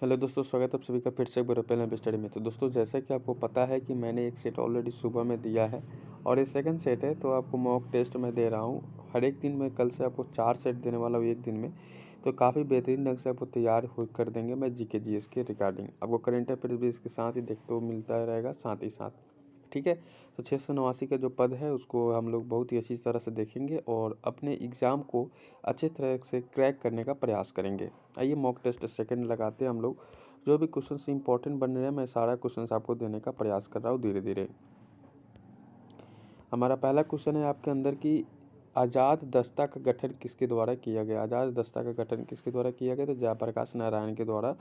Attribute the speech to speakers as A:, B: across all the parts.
A: Hello दोस्तों, स्वागत है आप सभी का फिर से एक बार पहले स्टडी में। तो दोस्तों, जैसा कि आपको पता है कि मैंने एक सेट ऑलरेडी सुबह में दिया है और ये सेकंड सेट है। तो आपको मॉक टेस्ट में दे रहा हूँ हर एक दिन में। कल से आपको 4 सेट देने वाला हूँ एक दिन में। तो काफ़ी बेहतरीन ढंग से आपको तैयार हो कर देंगे मैं जीके जीएस के रिगार्डिंग। आपको करंट अफेयर्स भी इसके साथ ही देखते हुए मिलता रहेगा साथ ही साथ। ठीक है। तो 689 का जो पद है उसको हम लोग बहुत ही अच्छी तरह से देखेंगे और अपने एग्ज़ाम को अच्छे तरह से क्रैक करने का प्रयास करेंगे। आइए मॉक टेस्ट सेकंड लगाते हैं हम लोग। जो भी क्वेश्चन इंपॉर्टेंट बन रहे हैं मैं सारा क्वेश्चन आपको देने का प्रयास कर रहा हूँ धीरे धीरे। हमारा पहला क्वेश्चन है आपके अंदर की आज़ाद दस्ता का गठन किसके द्वारा किया गया। आज़ाद दस्ता का गठन किसके द्वारा किया गया। तो जयप्रकाश नारायण के द्वारा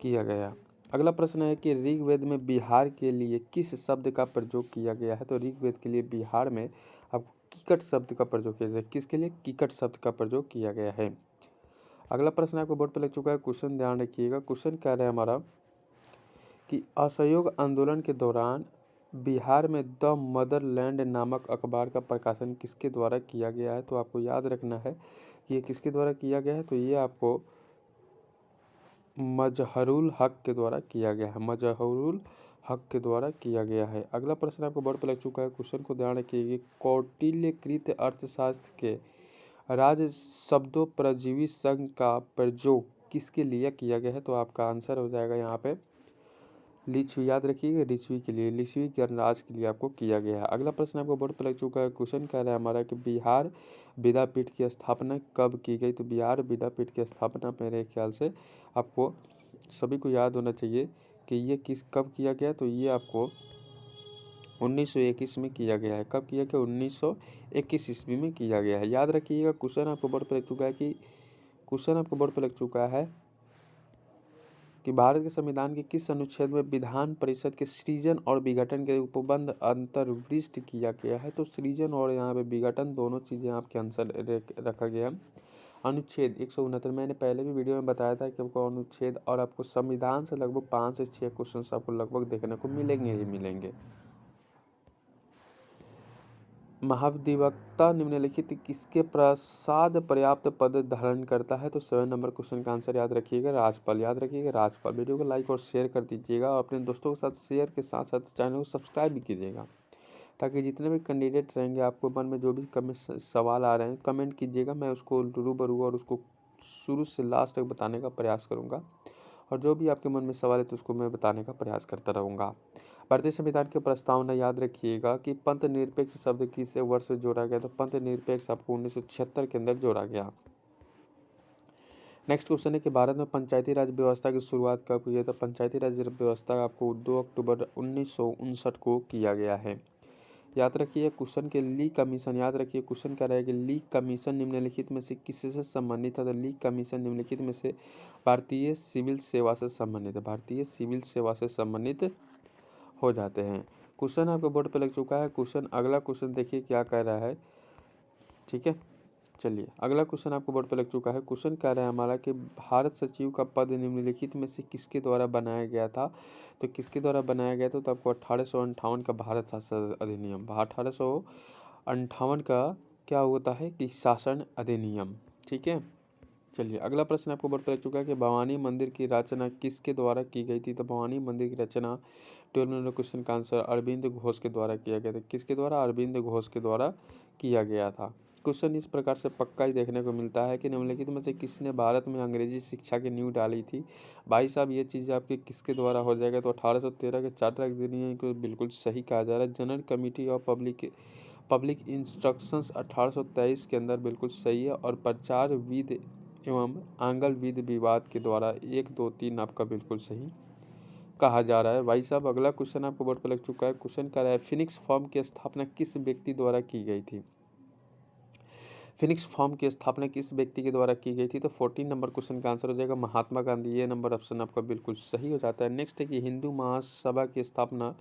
A: किया गया। अगला प्रश्न है कि ऋग्वेद में बिहार के लिए किस शब्द का प्रयोग किया गया है। तो ऋग्वेद के लिए बिहार में अब किकट शब्द का प्रयोग किया गया है। किसके लिए किकट शब्द का प्रयोग किया गया है। अगला प्रश्न आपको बोर्ड पर लग चुका है, क्वेश्चन ध्यान रखिएगा। क्वेश्चन कह रहा है हमारा कि असहयोग आंदोलन के दौरान बिहार में द मदरलैंड नामक अखबार का प्रकाशन किसके द्वारा किया गया है। तो आपको याद रखना है कि ये किसके द्वारा किया गया है। तो ये आपको मजहरुल हक के द्वारा किया गया है। मजहरुल हक के द्वारा किया गया है। अगला प्रश्न आपको बोर्ड पर लग चुका है। क्वेश्चन को ध्यान रखिए। कौटिल्यकृत अर्थशास्त्र के राज शब्दों परजीवी संघ का प्रयोग किसके लिए किया गया है। तो आपका आंसर हो जाएगा यहाँ पे लिच्छवी। याद रखिएगा, लिच्छवी के लिए, लिच्छवी गणराज्य के लिए आपको किया गया है। अगला प्रश्न आपको बोर्ड पर लग चुका है। क्वेश्चन कह रहा है हमारा कि बिहार विद्यापीठ की स्थापना कब की गई। तो बिहार विद्यापीठ की स्थापना मेरे ख्याल से आपको सभी को याद होना चाहिए कि ये कब किया गया। तो ये आपको 1921 में किया गया है। कब किया गया। 1921 ईस्वी में किया गया है। याद रखिएगा। क्वेश्चन आपको बोर्ड पर लग चुका है कि भारत के संविधान के किस अनुच्छेद में विधान परिषद के सृजन और विघटन के उपबंध अंतर्विष्ट किया गया है। तो सृजन और यहाँ पे विघटन दोनों चीज़ें आपके आंसर रखा गया। अनुच्छेद 169 मैंने पहले भी वीडियो में बताया था कि आपको अनुच्छेद और आपको संविधान से लगभग 5 से 6 क्वेश्चन आपको लगभग देखने को मिलेंगे ही मिलेंगे। महाधिवक्ता निम्नलिखित किसके प्रसाद पर्याप्त पद धारण करता है। तो 7 नंबर क्वेश्चन का आंसर याद रखिएगा, राज्यपाल। याद रखिएगा, राज्यपाल। वीडियो को लाइक और शेयर कर दीजिएगा और अपने दोस्तों के साथ शेयर के साथ साथ चैनल को सब्सक्राइब भी कीजिएगा, ताकि जितने भी कैंडिडेट रहेंगे आपको मन में जो भी सवाल आ रहे हैं कमेंट कीजिएगा। मैं उसको रूबरू और उसको शुरू से लास्ट तक बताने का प्रयास करूँगा और जो भी आपके मन में सवाल है तो उसको मैं बताने का प्रयास करता रहूँगा। भारतीय संविधान की प्रस्तावना याद रखिएगा कि पंथ निरपेक्ष शब्द किस वर्ष में जोड़ा गया। तो पंथ निरपेक्ष आपको 1976 के अंदर जोड़ा गया। नेक्स्ट क्वेश्चन है कि भारत में पंचायती राज व्यवस्था की शुरुआत कब हुई है। तो पंचायती राज व्यवस्था आपको 2 अक्टूबर 1959 को किया गया है। याद रखिए क्वेश्चन के ली कमीशन। याद रखिए क्वेश्चन कह रहा है कि ली कमीशन निम्नलिखित में से किससे संबंधित है। तो ली कमीशन निम्नलिखित में से भारतीय सिविल सेवा से संबंधित है। भारतीय सिविल सेवा से संबंधित हो जाते हैं। क्वेश्चन आपके बोर्ड पे लग चुका है। क्वेश्चन अगला क्वेश्चन देखिए क्या कह रहा है। ठीक है, चलिए अगला क्वेश्चन आपको बोर्ड पे लग चुका है। क्वेश्चन कह रहा है हमारा कि भारत सचिव का पद निम्नलिखित में से किसके द्वारा बनाया गया था। तो किसके द्वारा बनाया गया था। तो आपको 1858 का भारत शासन अधिनियम, 1858 का क्या होता है कि शासन अधिनियम। ठीक है, चलिए अगला प्रश्न आपको बोर्ड पर लग चुका है कि भवानी मंदिर की रचना किसके द्वारा की गई थी। तो भवानी मंदिर की रचना 12 नंबर क्वेश्चन का आंसर अरविंद घोष के द्वारा किया गया था। किसके द्वारा। अरविंद घोष के द्वारा किया गया था। क्वेश्चन इस प्रकार से पक्का ही देखने को मिलता है कि निम्नलिखित में से किसने भारत में अंग्रेजी शिक्षा की नींव डाली थी। भाई साहब ये चीज़ आपके किसके द्वारा हो जाएगा। तो 1813 के चार्टर अधिनियम को बिल्कुल सही कहा जा रहा है। General committee of public instructions 1823 के अंदर बिल्कुल सही है। और प्रचार विद एवं आंगल विद विवाद के द्वारा 1, 2, 3 आपका बिल्कुल सही कहा जा रहा है। भाई साहब अगला क्वेश्चन आपको बोर्ड पर लग चुका है। क्वेश्चन कह रहा है फिनिक्स फॉर्म की स्थापना किस व्यक्ति द्वारा की गई थी। फिनिक्स फॉर्म की स्थापना किस व्यक्ति के द्वारा की गई थी। तो 14 नंबर क्वेश्चन का आंसर हो जाएगा महात्मा गांधी। ये नंबर ऑप्शन आपका बिल्कुल सही हो जाता है। नेक्स्ट है कि हिंदू महासभा की स्थापना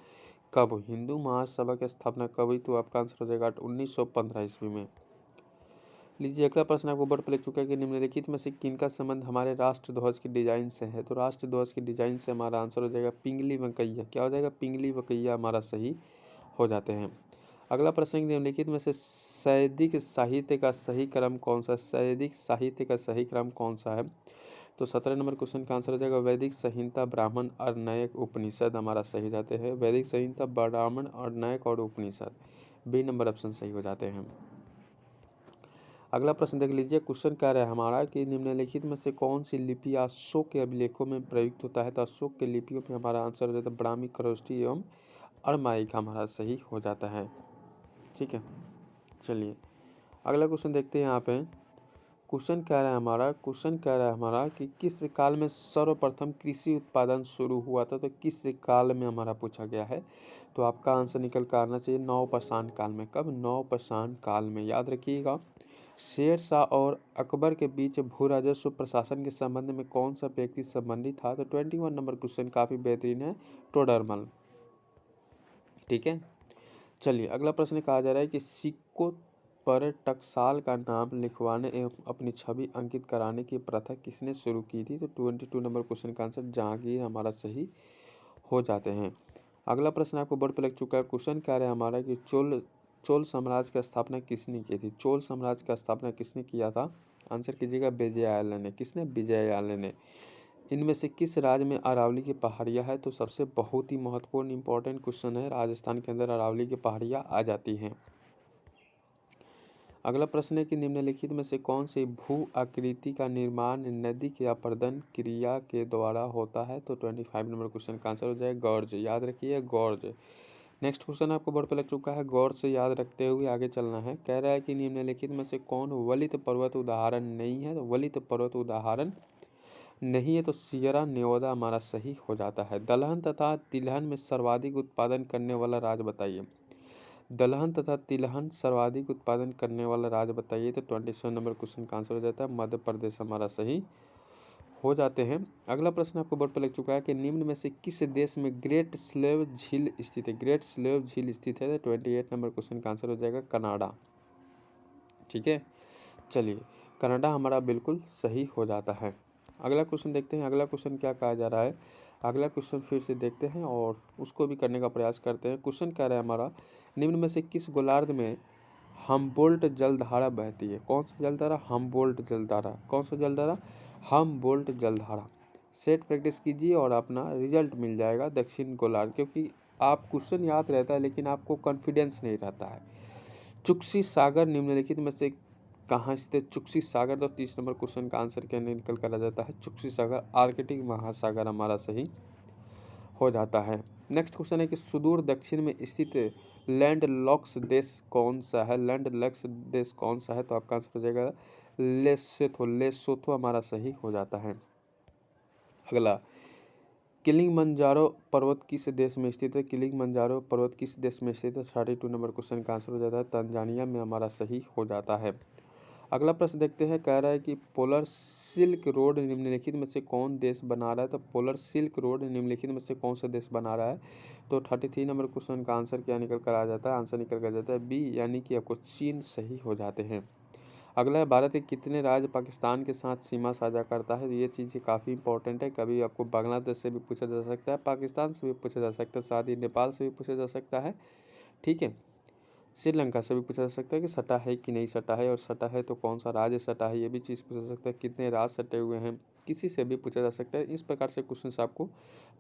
A: कब हुई। हिंदू महासभा की स्थापना कब हुई। तो आपका आंसर हो जाएगा 1915 ईस्वी में। लीजिए अगला प्रश्न आपको बोर्ड पर लग चुका है कि निम्नलिखित में से किनका संबंध हमारे राष्ट्र ध्वज की डिजाइन से है। तो राष्ट्र ध्वज की डिजाइन से हमारा आंसर हो जाएगा पिंगली वकैया। क्या हो जाएगा। पिंगली वकैया हमारा सही हो जाते हैं। अगला प्रश्न निम्नलिखित में से सैदिक साहित्य का सही क्रम कौन सा। सैदिक साहित्य का सही क्रम कौन सा है। तो 17 नंबर क्वेश्चन का आंसर हो जाएगा वैदिक संहिता, ब्राह्मण, अर्णयक, उपनिषद हमारा सही जाते हैं। वैदिक संहिता, ब्राह्मण, अर्णयक और उपनिषद, बी नंबर ऑप्शन सही हो जाते हैं। अगला प्रश्न देख लीजिए। क्वेश्चन कह रहा है हमारा कि निम्नलिखित में से कौन सी लिपि अशोक के अभिलेखों में प्रयुक्त होता है। तो अशोक के लिपियों में हमारा आंसर हो जाता है ब्राह्मी, खरोष्ठी एवं अरमाइक हमारा सही हो जाता है। ठीक है, चलिए अगला क्वेश्चन देखते हैं। यहाँ पे क्वेश्चन कह रहा है हमारा कि किस काल में सर्वप्रथम कृषि उत्पादन शुरू हुआ था। तो किस काल में हमारा पूछा गया है। तो आपका आंसर निकल कर आना चाहिए नवपाषाण काल में। कब? नवपाषाण काल में। याद रखिएगा। शेर शाह और अकबर के बीच भू राजस्व प्रशासन के संबंध में कौन सा व्यक्ति संबंधित था। तो 21 नंबर क्वेश्चन काफी बेहतरीन है, टोडरमल। ठीक है, चलिए अगला प्रश्न कहा जा रहा है कि सिक्कों पर टकसाल का नाम लिखवाने एवं अपनी छवि अंकित कराने की प्रथा किसने शुरू की थी। तो 22 नंबर क्वेश्चन का आंसर जहांगीर हमारा सही हो जाते हैं। अगला प्रश्न आपको बोर्ड पर लग चुका है। क्वेश्चन कह रहा है हमारा कि चोल साम्राज्य की स्थापना किसने की थी। चोल साम्राज्य का स्थापना किसने किया था। आंसर कीजिएगा विजयालय ने। किसने? विजयालय ने। इनमें से किस राज्य में अरावली की पहाड़ियाँ है। तो सबसे बहुत ही महत्वपूर्ण इंपॉर्टेंट क्वेश्चन है। राजस्थान के अंदर अरावली की पहाड़ियाँ आ जाती हैं। अगला प्रश्न है कि निम्नलिखित में से कौन सी भू आकृति का निर्माण नदी के अपरदन क्रिया के द्वारा होता है। तो 25 नंबर क्वेश्चन का आंसर हो जाएगा गॉर्ज। याद रखिए गॉर्ज। नेक्स्ट क्वेश्चन आपको बोर्ड पर लग चुका है। गौर से याद रखते हुए आगे चलना है। कह रहा है कि निम्नलिखित में से कौन वलित पर्वत उदाहरण नहीं है। तो वलित पर्वत उदाहरण नहीं है तो सियरा नेवादा हमारा सही हो जाता है। दलहन तथा तिलहन में सर्वाधिक उत्पादन करने वाला राज्य बताइए। दलहन तथा तिलहन सर्वाधिक उत्पादन करने वाला राज्य बताइए। तो 27 नंबर क्वेश्चन का आंसर हो जाता है मध्य प्रदेश हमारा सही हो जाते हैं। अगला प्रश्न आपको बोर्ड पर लग चुका है कि निम्न में से किस देश में ग्रेट स्लेव झील स्थित है। ग्रेट स्लेव झील स्थित है। तो 28 नंबर क्वेश्चन का आंसर हो जाएगा कनाडा। ठीक है, चलिए कनाडा हमारा बिल्कुल सही हो जाता है। अगला क्वेश्चन देखते हैं। अगला क्वेश्चन क्या कहा जा रहा है। अगला क्वेश्चन फिर से देखते हैं और उसको भी करने का प्रयास करते हैं। क्वेश्चन कह रहा है हमारा निम्न में से किस गोलार्ध में हमबोल्ट जलधारा बहती है। कौन सा जलधारा? हमबोल्ट जलधारा। कौन सा जलधारा? हमबोल्ट जलधारा। सेट प्रैक्टिस कीजिए और अपना रिजल्ट मिल जाएगा दक्षिण गोलार्ध। क्योंकि आप क्वेश्चन याद रहता है लेकिन आपको कॉन्फिडेंस नहीं रहता है। चुक्सी सागर निम्नलिखित में से कहाँ स्थित है। चुक्सी सागर। तो 30 नंबर क्वेश्चन का आंसर क्या निकल कर आ जाता है चुक्सी सागर। आर्कटिक महासागर हमारा सही हो जाता है। नेक्स्ट क्वेश्चन है कि सुदूर दक्षिण में स्थित लैंडलॉक्स देश कौन सा है। लैंडलॉक्स देश कौन सा है। तो आपका आंसर हो जाएगा लेसोथो। लेसोथो हमारा सही हो जाता है। अगला किलिंगमंजारो पर्वत किस देश में स्थित है। किलिंगमंजारो पर्वत किस देश में स्थित है। 32 नंबर क्वेश्चन का आंसर हो जाता है तंजानिया में हमारा सही हो जाता है। अगला प्रश्न देखते हैं। कह रहा है कि पोलर सिल्क रोड निम्नलिखित में से कौन देश बना रहा है। तो पोलर सिल्क रोड निम्नलिखित में से कौन सा देश बना रहा है। तो 33 नंबर क्वेश्चन का आंसर क्या निकल कर आ जाता है। आंसर निकल कर जाता है बी, यानी कि आपको चीन सही हो जाते हैं। अगला है भारत के कितने राज्य पाकिस्तान के साथ सीमा साझा करता है। तो ये चीज़ें काफ़ी इंपॉर्टेंट है। कभी आपको बांग्लादेश से भी पूछा जा सकता है, पाकिस्तान से भी पूछा जा सकता है, साथ ही नेपाल से भी पूछा जा सकता है। ठीक है, श्रीलंका से भी पूछा जा सकता है कि सटा है कि नहीं सटा है, और सटा है तो कौन सा राज्य सटा है, ये भी चीज़ पूछा जा सकता है। कितने राज्य सटे हुए हैं, किसी से भी पूछा जा सकता है। इस प्रकार से क्वेश्चन आपको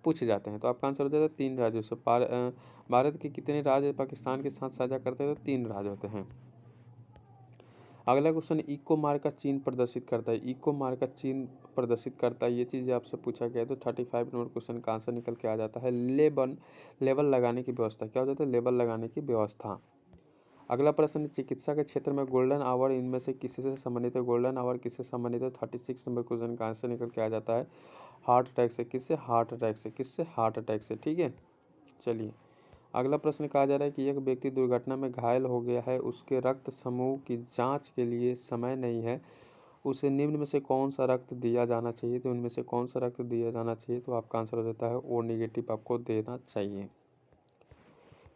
A: पूछे जाते हैं। तो आपका आंसर हो जाता है 3 राज्यों से। भारत के कितने राज्य पाकिस्तान के साथ साझा करते हैं। तो 3 राज्य होते हैं। अगला क्वेश्चन इको मार्क का चिन्ह प्रदर्शित करता है। इको मार्क का चिन्ह प्रदर्शित करता है, ये चीज़ आपसे पूछा गया है। तो 35 नंबर क्वेश्चन का आंसर निकल के आ जाता है लेबल लगाने की व्यवस्था। क्या हो जाता है? लेबल लगाने की व्यवस्था। अगला प्रश्न चिकित्सा के क्षेत्र में गोल्डन आवर इनमें से किससे संबंधित है। गोल्डन आवर किससे संबंधित है। 36 नंबर क्वेश्चन का आंसर निकल के आ जाता है हार्ट अटैक से। किससे? हार्ट अटैक से। किससे? हार्ट अटैक से। ठीक है, चलिए अगला प्रश्न कहा जा रहा है कि एक व्यक्ति दुर्घटना में घायल हो गया है, उसके रक्त समूह की जांच के लिए समय नहीं है, उसे निम्न में से कौन सा रक्त दिया जाना चाहिए। तो उनमें से कौन सा रक्त दिया जाना चाहिए। तो आपका आंसर हो जाता है ओ नेगेटिव आपको देना चाहिए।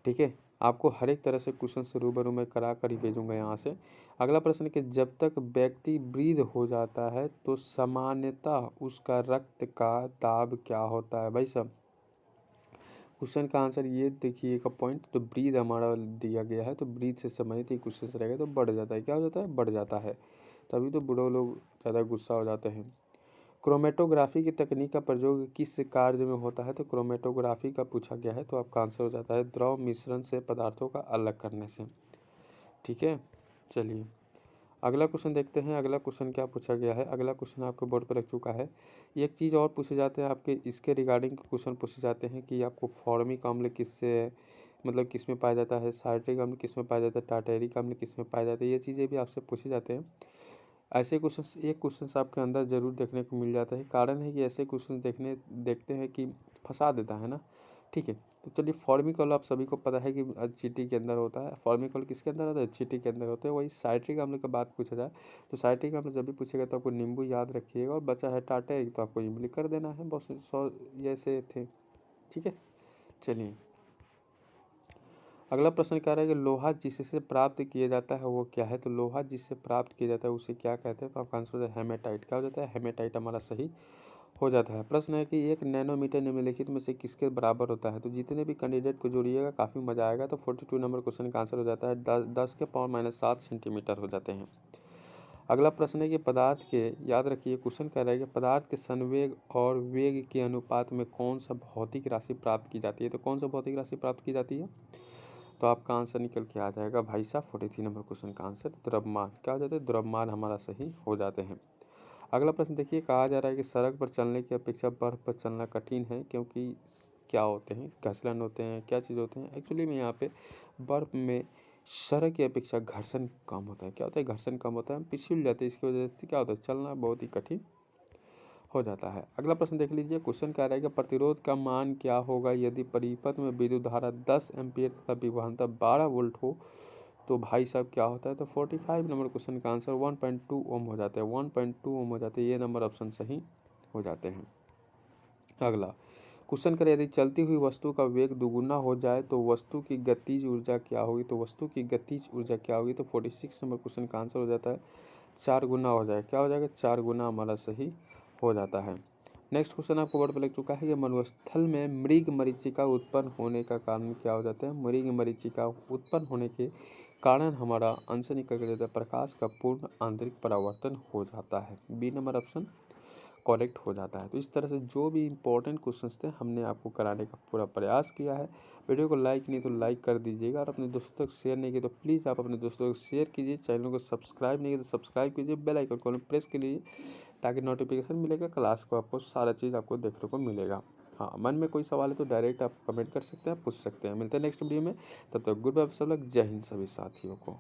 A: ठीक है, आपको हर एक तरह से क्वेश्चन से रूबरू में करा कर ही भेजूंगा यहाँ से। अगला प्रश्न कि जब तक व्यक्ति वृद्ध हो जाता है तो सामान्यतः उसका रक्त का दाब क्या होता है। भाई साहब क्वेश्चन का आंसर ये देखिएगा पॉइंट। तो ब्रीद हमारा दिया गया है, तो ब्रीद से संबंधित ही क्वेश्चन रहेगा। तो बढ़ जाता है। क्या हो जाता है? बढ़ जाता है। तभी तो बूढ़े लोग ज़्यादा गुस्सा हो जाते हैं। क्रोमेटोग्राफी की तकनीक का प्रयोग किस कार्य में होता है? तो क्रोमेटोग्राफी का पूछा गया है, तो आपका आंसर हो जाता है द्रव मिश्रण से पदार्थों का अलग करने से। ठीक है, चलिए अगला क्वेश्चन देखते हैं। अगला क्वेश्चन क्या पूछा गया है? अगला क्वेश्चन आपके बोर्ड पर लग चुका है। एक चीज़ और पूछे जाते हैं आपके इसके रिगार्डिंग क्वेश्चन पूछे जाते हैं कि आपको फॉर्मिक अम्ल किससे मतलब किस में पाया जाता है, साइट्रिक अम्ल किस में पाया जाता है, टार्टेरिक अम्ल किस में पाया जाता है, ये चीज़ें भी आपसे पूछे जाते हैं। ऐसे क्वेश्चन एक क्वेश्चन आपके अंदर जरूर देखने को मिल जाता है। कारण है कि ऐसे क्वेश्चन देखते हैं कि फंसा देता है ना। ठीक है, तो चलिए फॉर्मिकॉल आप सभी को पता है कि चींटी के अंदर होता है। फॉर्मिकॉल किसके अंदर होता है? चींटी के अंदर होता है। वही साइट्रिक अम्ल का बात पूछा जाए तो साइट्रिक अम्ल जब भी पूछेगा तो आपको नींबू याद रखिएगा, और बचा है टार्टेरिक तो आपको इमली कर देना है। बस 100 ऐसे थे। ठीक है, चलिए अगला प्रश्न कह रहा है कि लोहा जिससे प्राप्त किया जाता है वो क्या है? तो लोहा जिससे प्राप्त किया जाता है उसे क्या कहते हैं? तो आपका आंसर हो जाए हेमेटाइट। क्या हो जाता है? हेमेटाइट हमारा सही हो जाता है। प्रश्न है कि 1 नैनोमीटर निम्नलिखित में से किसके बराबर होता है? तो जितने भी कैंडिडेट को जोड़िएगा काफ़ी मजा आएगा। तो 42 नंबर क्वेश्चन का आंसर हो जाता है 10 के पावर -7 सेंटीमीटर हो जाते हैं। अगला प्रश्न है कि पदार्थ के, याद रखिए क्वेश्चन कह रहा है कि पदार्थ के संवेग और वेग के अनुपात में कौन सा भौतिक राशि प्राप्त की जाती है? तो कौन सा भौतिक राशि प्राप्त की जाती है? तो आपका आंसर निकल के आ जाएगा भाई साहब 43 नंबर क्वेश्चन का आंसर द्रव्यमान। क्या हो जाता है? द्रव्यमान हमारा सही हो जाते हैं। अगला प्रश्न देखिए, कहा जा रहा है कि सड़क पर चलने की अपेक्षा बर्फ पर चलना कठिन है क्योंकि क्या होते हैं? घर्षण होते हैं, क्या चीज़ होते हैं? एक्चुअली में यहाँ पे बर्फ में सड़क की अपेक्षा घर्षण कम होता है। क्या होता है? घर्षण कम होता है, हम पिछल जाते हैं, इसकी वजह से क्या होता है? चलना बहुत ही कठिन हो जाता है। अगला प्रश्न देख लीजिए, क्वेश्चन कह रहा है कि प्रतिरोध का मान क्या होगा यदि परिपथ में विद्युत धारा 10 एम्पीयर तथा विभवांतर 12 वोल्ट हो? तो भाई साहब क्या होता है? तो 45 नंबर क्वेश्चन का आंसर 1.2 ओम हो जाते हैं। 1.2 ओम हो जाते हैं, ये नंबर ऑप्शन सही हो जाते हैं। अगला क्वेश्चन करें, यदि चलती हुई वस्तु का वेग दुगुना हो जाए तो वस्तु की गतिज ऊर्जा क्या होगी? तो वस्तु की गतिज ऊर्जा क्या होगी? तो 46 नंबर क्वेश्चन का आंसर हो जाता है 4 गुना हो जाएगा। क्या हो जाएगा? 4 गुना हमारा सही हो जाता है। नेक्स्ट क्वेश्चन आपको बोर्ड पर लग चुका है कि मरुस्थल में मृग मरीचिका उत्पन्न होने का कारण क्या हो जाता है? मृग मरीचिका उत्पन्न होने के कारण हमारा आंसर निकल कर जाता है प्रकाश का पूर्ण आंतरिक परावर्तन हो जाता है। बी नंबर ऑप्शन करेक्ट हो जाता है। तो इस तरह से जो भी इंपॉर्टेंट क्वेश्चंस थे हमने आपको कराने का पूरा प्रयास किया है। वीडियो को लाइक नहीं तो लाइक कर दीजिएगा, और अपने दोस्तों तक शेयर नहीं किया तो प्लीज़ आप अपने दोस्तों को शेयर कीजिए। चैनल को सब्सक्राइब नहीं किया तो सब्सक्राइब कीजिए, बेल आइकन को प्रेस कीजिए ताकि नोटिफिकेशन मिलेगा, क्लास को आपको सारा चीज़ आपको देखने को मिलेगा। हाँ, मन में कोई सवाल है तो डायरेक्ट आप कमेंट कर सकते हैं, पूछ सकते हैं। मिलते हैं नेक्स्ट वीडियो में, तब तक गुड बाय सब लोग। जय हिंद सभी साथियों को।